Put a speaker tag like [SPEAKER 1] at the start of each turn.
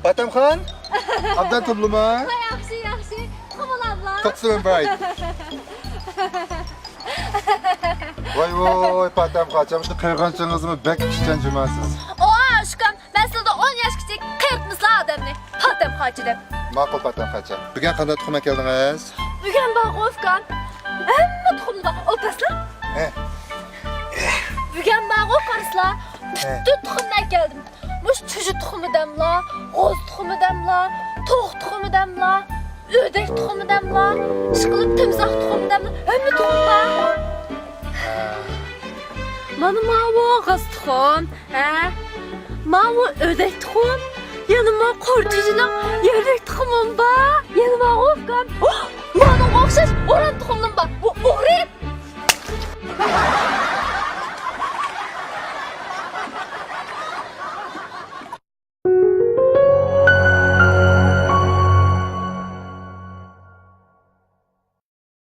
[SPEAKER 1] Patamxon, abdan turluma?
[SPEAKER 2] Yaxshi, yaxshi. Qamalablar.
[SPEAKER 1] To'qson bayt. Voy, Patamxon, shu qirg'onchingizni bek ishchan jumasiz.
[SPEAKER 2] O, aşkım, ben sizde 10 yaş küçük kırkmışlı adamını. Patam hacıdım.
[SPEAKER 1] Ma'qul Patamxon. Bugun qanday tuxum keldingiz?
[SPEAKER 2] Bugün bak Ofkan. Amma tuxumda otaslar.
[SPEAKER 1] He.
[SPEAKER 2] Bugün bak okarıslar.
[SPEAKER 1] He.
[SPEAKER 2] Bütün tuxumdan geldim. Muş çocuk tuxumu demla, qoz tuxumu demla, toğ tuxumu demla, ödek tuxumu demla, şıqılıp timsah tuxumu demla. Amma tuxumda. Mana mavu qoz tuxum, ha? Mavu ödek tuxum. Yanıma kortijinin yerdek tuxumum var. Yanıma Ofkan. Bana okşaş oran tuxumum var.